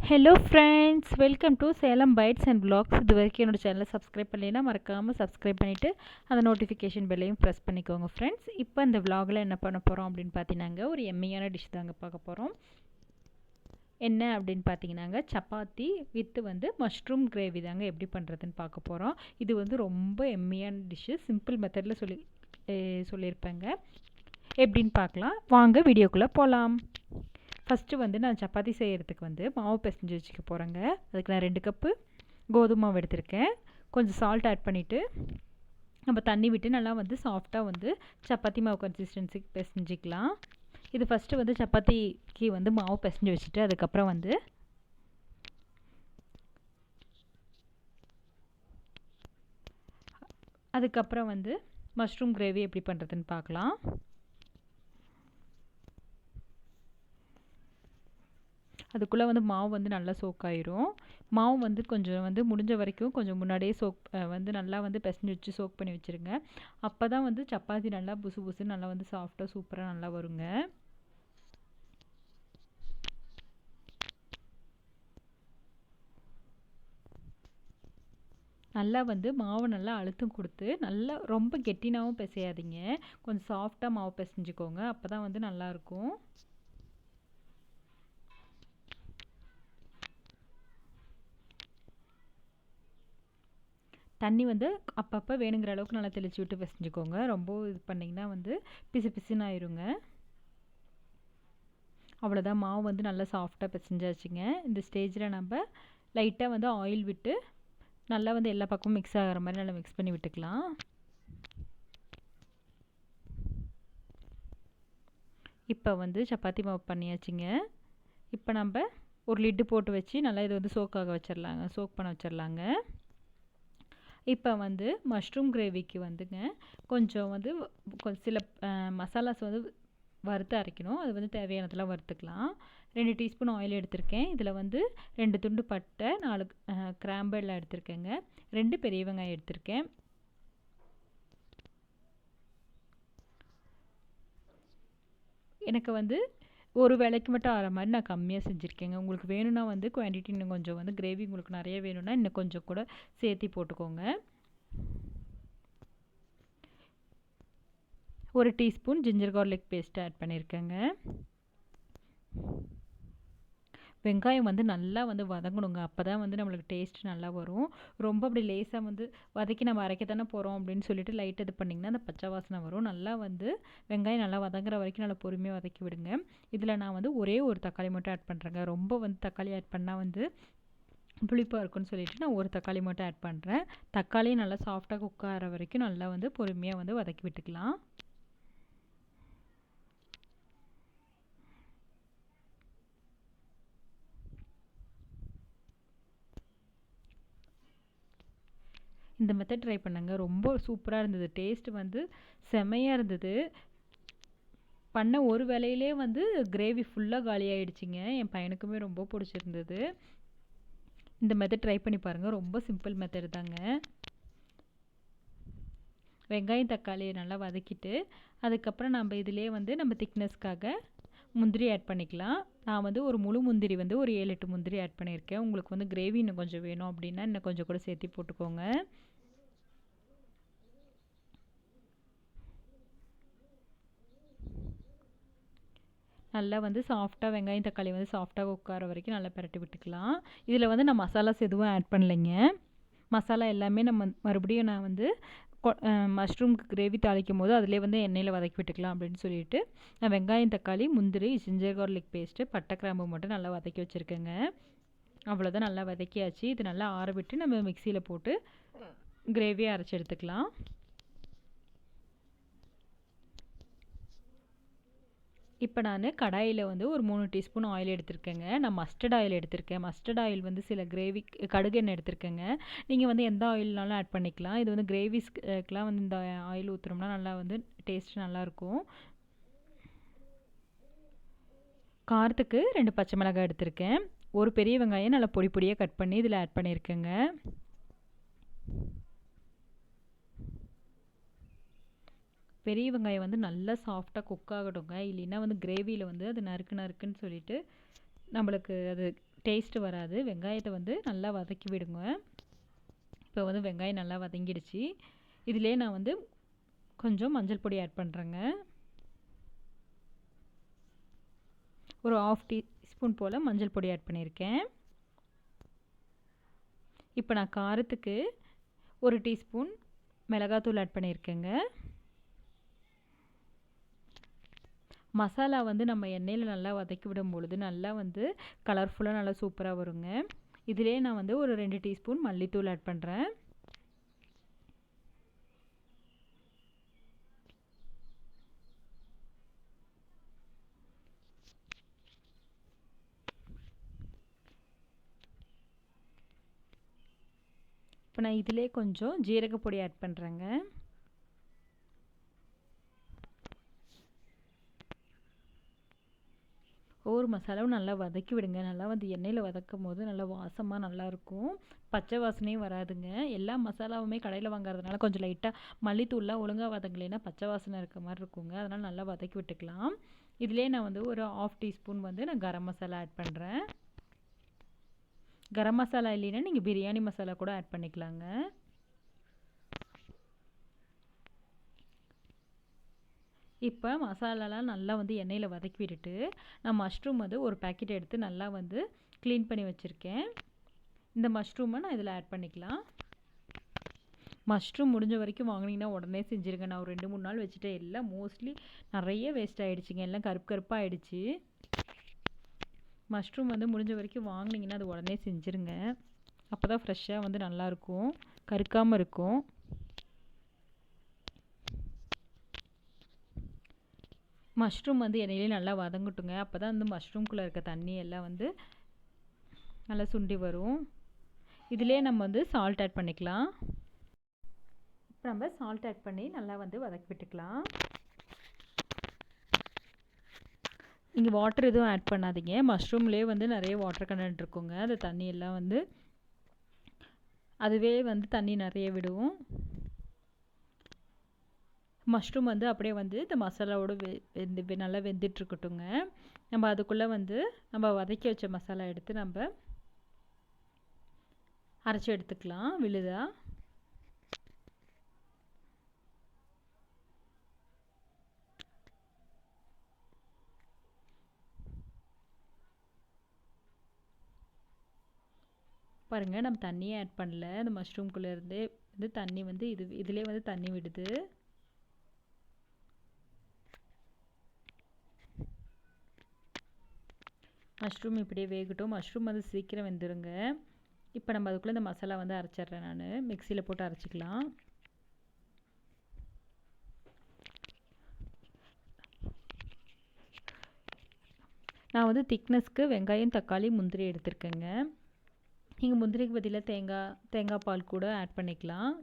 Hello friends, welcome to Salem bites and vlogs. இது வரைக்கும் என்னோட சேனலை சப்ஸ்கிரைப் பண்ணலைன்னா மறக்காமல் சப்ஸ்கிரைப் பண்ணிவிட்டு அந்த நோட்டிஃபிகேஷன் பெல்லையும் ப்ரெஸ் பண்ணிக்கோங்க ஃப்ரெண்ட்ஸ். இப்போ இந்த விலாகில் என்ன பண்ண போகிறோம் அப்படின்னு பார்த்தீங்கன்னாங்க, ஒரு எம்மியான டிஷ் தாங்க பார்க்க போகிறோம். என்ன அப்படின்னு பார்த்தீங்கன்னாங்க, சப்பாத்தி வித்து மஷ்ரூம் கிரேவி தாங்க எப்படி பண்ணுறதுன்னு பார்க்க போகிறோம். இது ரொம்ப எம்மியான டிஷ்ஷு, சிம்பிள் மெத்தடில் சொல்லியிருப்பேங்க. எப்படின்னு பார்க்கலாம் வாங்க, வீடியோக்குள்ளே போகலாம். ஃபஸ்ட்டு நான் சப்பாத்தி செய்கிறதுக்கு மாவு பிசைஞ்சு வச்சுக்க போகிறேங்க. அதுக்கு நான் 2 கப்பு கோதுமை மாவு எடுத்திருக்கேன். கொஞ்சம் சால்ட் ஆட் பண்ணிவிட்டு நம்ம தண்ணி விட்டு நல்லா சாஃப்டாக சப்பாத்தி மாவு கன்சிஸ்டன்சிக்கு பிசைஞ்சிக்கலாம். இது ஃபஸ்ட்டு சப்பாத்திக்கு மாவு பிசைஞ்சு வச்சுட்டு அதுக்கப்புறம் மஷ்ரூம் கிரேவி எப்படி பண்ணுறதுன்னு பார்க்கலாம். அதுக்குள்ளே மாவு நல்லா சோக்காயிரும். மாவு கொஞ்சம் முடிஞ்ச வரைக்கும் கொஞ்சம் முன்னாடியே நல்லா பிசைஞ்சு வச்சு சோக் பண்ணி வச்சுருங்க. அப்போ தான் சப்பாத்தி நல்லா புசு புசுன்னு நல்லா சாஃப்டாக சூப்பராக நல்லா வருங்க. நல்லா மாவு நல்லா அழுத்தம் கொடுத்து நல்லா ரொம்ப கெட்டினாவும் பிசையாதீங்க. கொஞ்சம் சாஃப்டாக மாவு பிசைஞ்சுக்கோங்க. அப்போ தான் நல்லாயிருக்கும். தண்ணி அப்பப்போ வேணுங்கிற அளவுக்கு நல்லா தெளித்து விட்டு பிசைஞ்சுக்கோங்க. ரொம்ப இது பண்ணிங்கன்னா பிசு பிசுன்னு ஆயிருங்க. அவ்வளோதான், மாவு நல்லா சாஃப்டாக பிசைஞ்சாச்சுங்க. இந்த ஸ்டேஜில் நம்ம லைட்டாக ஆயில் விட்டு நல்லா எல்லா பக்கமும் மிக்ஸ் ஆகிற மாதிரி நல்லா மிக்ஸ் பண்ணி விட்டுக்கலாம். இப்போ சப்பாத்தி மாவு பண்ணியாச்சுங்க. இப்போ நம்ம ஒரு லிட்டு போட்டு வச்சு நல்லா இது சோக் பண்ண வச்சிடலாங்க. இப்போ மஷ்ரூம் கிரேவிக்கு கொஞ்சம் சில மசாலாஸ் வறுத்து அரைக்கணும். அது தேவையானதெல்லாம் வறுத்துக்கலாம். 2 டீஸ்பூன் ஆயில் எடுத்திருக்கேன். இதில் 2 துண்டு பட்டை, 4 கிராம்பு எல்லாம் எடுத்திருக்கேங்க. 2 பெரிய வெங்காயம் எடுத்திருக்கேன். எனக்கு ஒரு வேளைக்கு மட்டும் ஆகிற மாதிரி நான் கம்மியாக செஞ்சுருக்கேங்க. உங்களுக்கு வேணும்னா குவான்டிட்டி இன்னும் கொஞ்சம் கிரேவி உங்களுக்கு நிறைய வேணும்னா இன்னும் கொஞ்சம் கூட சேர்த்தி போட்டுக்கோங்க. 1 teaspoon ginger garlic paste add பண்ணியிருக்கேங்க. வெங்காயம் நல்லா வதங்கணுங்க. அப்போ தான் நம்மளுக்கு டேஸ்ட் நல்லா வரும். ரொம்ப அப்படி லேசாக வதக்கி நம்ம அரைக்க தானே போகிறோம் அப்படின்னு சொல்லிட்டு லைட் இது பண்ணிங்கன்னா அந்த பச்சை வாசனை வரும். நல்லா வெங்காயம் நல்லா வதங்குற வரைக்கும் நல்லா பொறுமையாக வதக்கி விடுங்க. இதில் நான் ஒரே ஒரு தக்காளி மட்டும் ஆட் பண்ணுறேங்க. ரொம்ப தக்காளி ஆட் பண்ணால் புளிப்பாக இருக்குன்னு சொல்லிட்டு நான் ஒரு தக்காளி மட்டும் ஆட் பண்ணுறேன். தக்காளியும் நல்லா சாஃப்டாக குக் ஆகிற வரைக்கும் நல்லா பொறுமையாக வதக்கி விட்டுக்கலாம். இந்த மெத்தட் ட்ரை பண்ணுங்க. ரொம்ப சூப்பராக இருந்தது. டேஸ்ட்டு செமையாக இருந்தது. பண்ண ஒரு வேளையிலே கிரேவி ஃபுல்லாக காலியாகிடுச்சிங்க. என் பையனுக்குமே ரொம்ப பிடிச்சிருந்தது. இந்த மெத்தட் ட்ரை பண்ணி பாருங்கள். ரொம்ப சிம்பிள் மெத்தட் தாங்க. வெங்காயம் தக்காளியை நல்லா வதக்கிட்டு அதுக்கப்புறம் நம்ம இதிலே நம்ம திக்னஸ்க்காக முந்திரி ஆட் பண்ணிக்கலாம். நான் ஒரு முழு முந்திரி ஒரு 7-8 முந்திரி ஆட் பண்ணியிருக்கேன். உங்களுக்கு கிரேவி இன்னும் கொஞ்சம் வேணும் அப்படின்னா இன்னும் கொஞ்சம் கூட சேர்த்து போட்டுக்கோங்க. நல்லா சாஃப்டாக வெங்காயம் தக்காளி சாஃப்டாக உட்கார வரைக்கும் நல்லா பரட்டி விட்டுக்கலாம். இதில் நான் மசாலாஸ் எதுவும் ஆட் பண்ணலைங்க. மசாலா எல்லாமே நம்ம மறுபடியும் நான் மஷ்ரூம் கிரேவி தாளிக்கும் போது அதிலே எண்ணெயில் வதக்கி விட்டுக்கலாம் அப்படின்னு சொல்லிட்டு நான் வெங்காயம் தக்காளி முந்திரி ஜிஞ்சர் கார்லிக் பேஸ்ட்டு பட்டை கிராம்பு மட்டும் நல்லா வதக்கி வச்சுருக்கேங்க. அவ்வளோதான், நல்லா வதக்கியாச்சு. இது நல்லா ஆற விட்டு நம்ம மிக்சியில் போட்டு கிரேவியை அரைச்சி எடுத்துக்கலாம். இப்போ நான் கடாயில் ஒரு 3 டீஸ்பூன் ஆயில் எடுத்திருக்கேங்க. நான் மஸ்டர்ட் ஆயில் எடுத்திருக்கேன். மஸ்டர்ட் ஆயில் சில கிரேவி கடுகு எண்ணெய் எடுத்திருக்கேங்க. நீங்கள் எந்த ஆயில்னாலும் ஆட் பண்ணிக்கலாம். இது கிரேவிஸ்க்கெலாம் இந்த ஆயில் ஊற்றுனோம்னா நல்லா டேஸ்ட் நல்லாயிருக்கும். காரத்துக்கு 2 பச்சை மிளகாய் எடுத்திருக்கேன். ஒரு பெரிய வெங்காயம் நல்லா பொடி பொடியாக கட் பண்ணி இதில் ஆட் பண்ணியிருக்கேங்க. பெரிய வெங்காயம் நல்லா சாஃப்டாக குக் ஆகட்டுங்க. இல்லைன்னா கிரேவியில் அது நறுக்குன்னு சொல்லிட்டு நம்மளுக்கு அது டேஸ்ட்டு வராது. வெங்காயத்தை வந்து நல்லா வதக்கி விடுங்க. இப்போ வந்து வெங்காயம் நல்லா வதங்கிடுச்சு. இதிலே நான் வந்து கொஞ்சம் மஞ்சள் பொடி ஆட் பண்ணுறேங்க. ஒரு 1/2 டீஸ்பூன் போல் மஞ்சள் பொடி ஆட் பண்ணியிருக்கேன். இப்போ நான் காரத்துக்கு 1 டீஸ்பூன் மிளகாத்தூள் ஆட் பண்ணியிருக்கேங்க. மசாலா வந்து நம்ம எண்ணெயில் நல்லா வதக்கி விடும் பொழுது நல்லா வந்து கலர்ஃபுல்லாக நல்லா சூப்பராக வருங்க. இதிலே நான் வந்து ஒரு 2 டீஸ்பூன் மல்லித்தூள் ஆட் பண்ணுறேன். இப்போ நான் இதிலே கொஞ்சம் ஜீரகப்பொடி ஆட் பண்ணுறேங்க. ஒவ்வொரு மசாலாவும் நல்லா வதக்கி விடுங்க. நல்லா வந்து எண்ணெயில் வதக்கும் போது நல்லா வாசமாக நல்லாயிருக்கும். பச்சை வாசனையும் வராதுங்க. எல்லா மசாலாவுமே கடையில் வாங்குறதுனால கொஞ்சம் லைட்டாக மல்லித்தூள்லாம் ஒழுங்காக வதங்கலைன்னா பச்சை வாசனை இருக்க மாதிரி இருக்குங்க. அதனால் நல்லா வதக்கி விட்டுக்கலாம். இதிலே நான் வந்து ஒரு 1/2 டீஸ்பூன் வந்து நான் கரம் மசாலா ஆட் பண்ணுறேன். கரம் மசாலா இல்லைன்னா நீங்கள் பிரியாணி மசாலா கூட ஆட் பண்ணிக்கலாங்க. இப்போ மசாலாலாம் நல்லா வந்து எண்ணெயில் வதக்கி விட்டுட்டு நான் மஷ்ரூம் வந்து ஒரு பேக்கெட் எடுத்து நல்லா வந்து க்ளீன் பண்ணி வச்சுருக்கேன். இந்த மஷ்ரூமை நான் இதில் ஆட் பண்ணிக்கலாம். மஷ்ரூம் முடிஞ்ச வரைக்கும் வாங்கினீங்கன்னா உடனே செஞ்சுருங்க. நான் ஒரு 2-3 நாள் வச்சுட்டேன். எல்லாம் மோஸ்ட்லி நிறைய வேஸ்ட் ஆகிடுச்சிங்க. எல்லாம் கருப்பாக ஆகிடுச்சு. மஷ்ரூம் வந்து முடிஞ்ச வரைக்கும் வாங்கினீங்கன்னா அது உடனே செஞ்சுருங்க. அப்போ தான் ஃப்ரெஷ்ஷாக வந்து நல்லாயிருக்கும், கருக்காமல் இருக்கும். மஷ்ரூம் வந்து எண்ணெயிலே நல்லா வதங்கட்டுங்க. அப்போ தான் வந்து மஷ்ரூம்குள்ளே இருக்க தண்ணி எல்லாம் வந்து நல்லா சுண்டி வரும். இதிலே நம்ம வந்து சால்ட் ஆட் பண்ணிக்கலாம். இப்போ நம்ம சால்ட் ஆட் பண்ணி நல்லா வந்து வதக்கி விட்டுக்கலாம். நீங்கள் வாட்டர் எதுவும் ஆட் பண்ணாதீங்க. மஷ்ரூம்லேயே வந்து நிறைய வாட்டர் கண்டென்ட் இருக்குங்க. அந்த தண்ணி எல்லாம் வந்து அதுவே வந்து தண்ணி நிறைய விடும். மஷ்ரூம் வந்து அப்படியே வந்து இந்த மசாலாவோடு நல்லா வெந்துட்டுருக்கட்டுங்க. நம்ம அதுக்குள்ளே வந்து நம்ம வதக்கி வச்ச மசாலா எடுத்து நம்ம அரைச்சி எடுத்துக்கலாம் விழுதா. பாருங்கள், நம்ம தண்ணியே ஆட் பண்ணல. இந்த மஷ்ரூம்குள்ளேருந்தே வந்து தண்ணி வந்து இதிலே வந்து தண்ணி விடுது. மஷ்ரூம் இப்படியே வேகட்டும். மஷ்ரூம் வந்து சீக்கிரம் வெந்துருங்க. இப்போ நம்ம அதுக்குள்ளே இந்த மசாலா வந்து அரைச்சிட்றேன். நான் மிக்சியில் போட்டு அரைச்சிக்கலாம். நான் வந்து திக்னஸ்க்கு வெங்காயம், தக்காளி, முந்திரி எடுத்திருக்கேங்க. நீங்கள் முந்திரிக்கு பதிலாக தேங்காய் பால் கூட ஆட் பண்ணிக்கலாம்.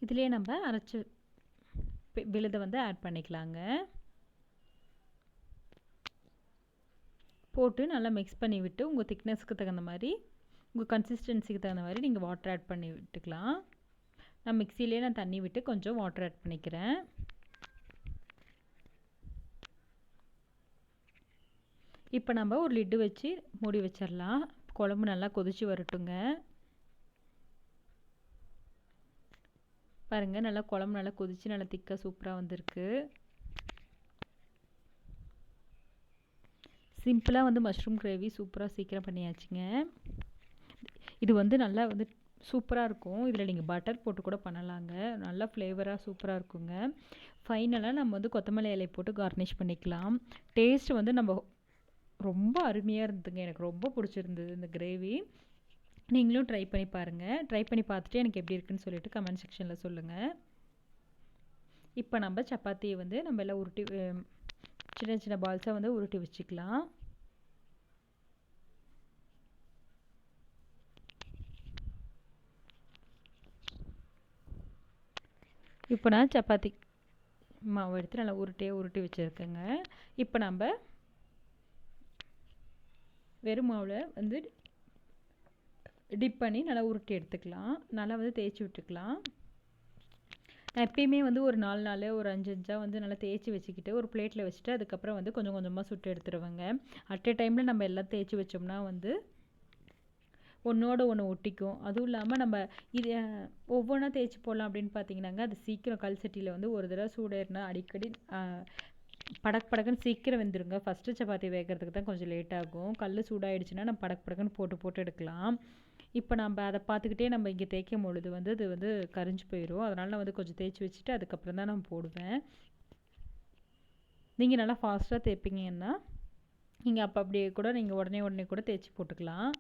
இதிலே நம்ம அரைச்சி விழுதை வந்து ஆட் பண்ணிக்கலாங்க. போட்டு நல்லா மிக்ஸ் பண்ணி விட்டு உங்கள் திக்னஸ்க்கு தகுந்த மாதிரி, உங்கள் கன்சிஸ்டன்சிக்கு தகுந்த மாதிரி நீங்கள் வாட்டர் ஆட் பண்ணி விட்டுக்கலாம். நான் மிக்சியிலே நான் தண்ணி விட்டு கொஞ்சம் வாட்டர் ஆட் பண்ணிக்கிறேன். இப்போ நம்ம ஒரு லிட்டு வச்சு மூடி வச்சிடலாம். குழம்பு நல்லா கொதிச்சு வரட்டுங்க. பாருங்கள், நல்லா குழம்பு நல்லா கொதிச்சு நல்லா திக்காக சூப்பராக வந்திருக்கு. சிம்பிளாக வந்து மஷ்ரூம் கிரேவி சூப்பராக சீக்கிரம் பண்ணியாச்சுங்க. இது வந்து நல்லா வந்து சூப்பராக இருக்கும். இதில் நீங்கள் பட்டர் போட்டு கூட பண்ணலாங்க. நல்லா ஃப்ளேவராக சூப்பராக இருக்குங்க. ஃபைனலாக நம்ம வந்து கொத்தமல்லி இலை போட்டு கார்னிஷ் பண்ணிக்கலாம். டேஸ்ட் வந்து நம்ம ரொம்ப அருமையாக இருந்ததுங்க. எனக்கு ரொம்ப பிடிச்சிருந்தது இந்த கிரேவி. நீங்களும் ட்ரை பண்ணி பாருங்கள். ட்ரை பண்ணி பார்த்துட்டு எனக்கு எப்படி இருக்குன்னு சொல்லிட்டு கமெண்ட் செக்ஷனில் சொல்லுங்கள். இப்போ நம்ம சப்பாத்தியை வந்து நம்ம எல்லாம் உருட்டி சின்ன சின்ன பால்ஸாக வந்து உருட்டி வச்சுக்கலாம். இப்போ நான் சப்பாத்தி மாவு எடுத்து நல்லா உருட்டி வச்சுருக்கேங்க. இப்போ நம்ம வெறும் மாவில் வந்து டிப் பண்ணி நல்லா உருட்டி எடுத்துக்கலாம். நல்லா வந்து தேய்ச்சி விட்டுக்கலாம். நான் எப்பயுமே வந்து ஒரு 4 நாள் ஒரு 5 5 வந்து நல்லா தேய்ச்சி வச்சுக்கிட்டு ஒரு பிளேட்டில் வச்சுட்டு அதுக்கப்புறம் வந்து கொஞ்சம் கொஞ்சமாக சுட்டு எடுத்துருவேங்க. அட் எ டைமில் நம்ம எல்லாம் தேய்ச்சி வச்சோம்னா வந்து ஒன்றோட ஒன்று ஒட்டிக்கும். அதுவும் இல்லாமல் நம்ம இது ஒவ்வொன்றா தேய்ச்சி போடலாம் அப்படின்னு பார்த்தீங்கன்னாங்க, அது சீக்கிரம் கல் சட்டியில் வந்து ஒரு தடவை சூடேறினா அடிக்கடி படக்குன்னு சீக்கிரம் வெந்துருங்க. ஃபஸ்ட்டு சப்பாத்தி வேகிறதுக்கு தான் கொஞ்சம் லேட் ஆகும். கல் சூடாகிடுச்சுன்னா நம்ம படக்குன்னு போட்டு எடுக்கலாம். இப்போ நம்ம அதை பார்த்துக்கிட்டே நம்ம இங்கே தேய்க்கும் பொழுது வந்து அது வந்து கரிஞ்சு போயிடும். அதனால் நான் வந்து கொஞ்சம் தேய்ச்சி வச்சுட்டு அதுக்கப்புறம் தான் நான் போடுவேன். நீங்கள் நல்லா ஃபாஸ்ட்டாக தேய்ப்பீங்கன்னா நீங்கள் அப்படியே கூட நீங்கள் உடனே கூட தேய்ச்சி போட்டுக்கலாம்.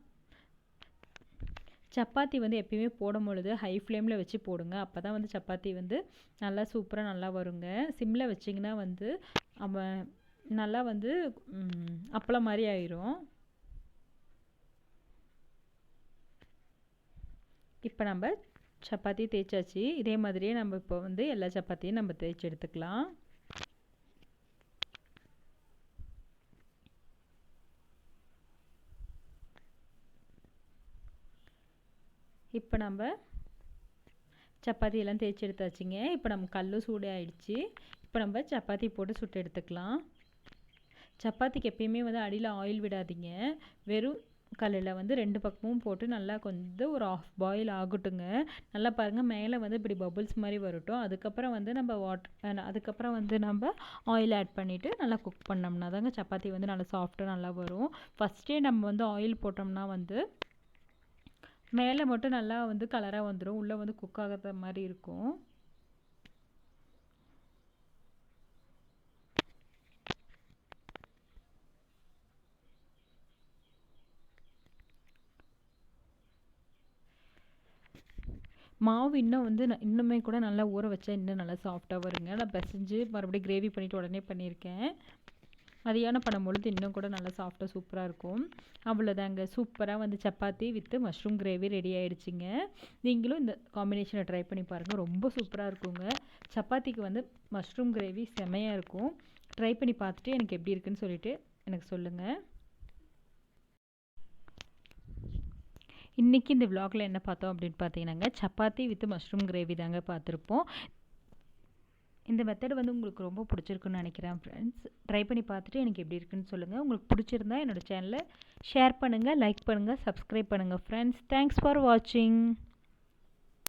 சப்பாத்தி வந்து எப்பயுமே போடும் பொழுது ஹை ஃப்ளேமில் வச்சு போடுங்க. அப்போ தான் வந்து சப்பாத்தி வந்து நல்லா சூப்பராக நல்லா வருங்க. சிம்மில் வச்சிங்கன்னா வந்து நல்லா வந்து அப்பளம் மாதிரி ஆயிரும். இப்போ நம்ம சப்பாத்தி தேய்ச்சாச்சு. இதே மாதிரியே நம்ம இப்போ வந்து எல்லா சப்பாத்தியும் நம்ம தேய்ச்சி எடுத்துக்கலாம். இப்போ நம்ம சப்பாத்தியெல்லாம் தேய்ச்சி எடுத்தாச்சுங்க. இப்போ நம்ம கல்லும் சூடு ஆயிடுச்சு. இப்போ நம்ம சப்பாத்தி போட்டு சுட்டு எடுத்துக்கலாம். சப்பாத்திக்கு எப்பயுமே வந்து அடியில் ஆயில் விடாதீங்க. வெறும் கல்லில் வந்து 2 பக்கமும் போட்டு நல்லா கொஞ்சம் ஒரு ஆஃப் பாயில் ஆகட்டுங்க. நல்லா பாருங்கள், மேலே வந்து இப்படி பபுள்ஸ் மாதிரி வரட்டும். அதுக்கப்புறம் வந்து நம்ம ஆயில் ஆட் பண்ணிவிட்டு நல்லா குக் பண்ணோம்னா தாங்க சப்பாத்தி வந்து நல்லா சாஃப்டாக நல்லா வரும். ஃபஸ்ட்டே நம்ம வந்து ஆயில் போட்டோம்னா வந்து மேலே மட்டும் நல்லா வந்து கலராக வந்துடும், உள்ளே வந்து குக் ஆகாத மாதிரி இருக்கும். மாவு இன்னும் வந்து இன்னுமே கூட நல்லா ஊற வச்சா இன்னும் நல்லா சாஃப்டாக வருங்க. நான் பிசைஞ்சு மறுபடியும் கிரேவி பண்ணிவிட்டு உடனே பண்ணியிருக்கேன். மதியானம் பண்ணும்பொழுது இன்னும் கூட நல்லா சாஃப்டாக சூப்பராக இருக்கும். அவ்வளோதாங்க, சூப்பராக வந்து chapati with mushroom gravy ready ஆகிடுச்சிங்க. நீங்களும் இந்த காம்பினேஷனை ட்ரை பண்ணி பாருங்கள், ரொம்ப சூப்பராக இருக்குங்க. சப்பாத்திக்கு வந்து மஷ்ரூம் கிரேவி செமையாக இருக்கும். ட்ரை பண்ணி பார்த்துட்டு எனக்கு எப்படி இருக்குன்னு சொல்லிவிட்டு எனக்கு சொல்லுங்கள். இன்றைக்கி இந்த விலாகில் என்ன பார்த்தோம் அப்படின்னு பார்த்தீங்கன்னாங்க, சப்பாத்தி வித் மஷ்ரூம் கிரேவி தாங்க பார்த்துருப்போம். இந்த மெத்தட் வந்து உங்களுக்கு ரொம்ப பிடிச்சிருக்குன்னு நினைக்கிறேன் ஃப்ரெண்ட்ஸ். ட்ரை பண்ணி பார்த்துட்டு எனக்கு எப்படி இருக்குன்னு சொல்லுங்கள். உங்களுக்கு பிடிச்சிருந்தா என்னோடய சேனலை ஷேர் பண்ணுங்கள், லைக் பண்ணுங்கள், சப்ஸ்கிரைப் பண்ணுங்கள் ஃப்ரெண்ட்ஸ். தேங்க்ஸ் ஃபார் வாட்சிங்.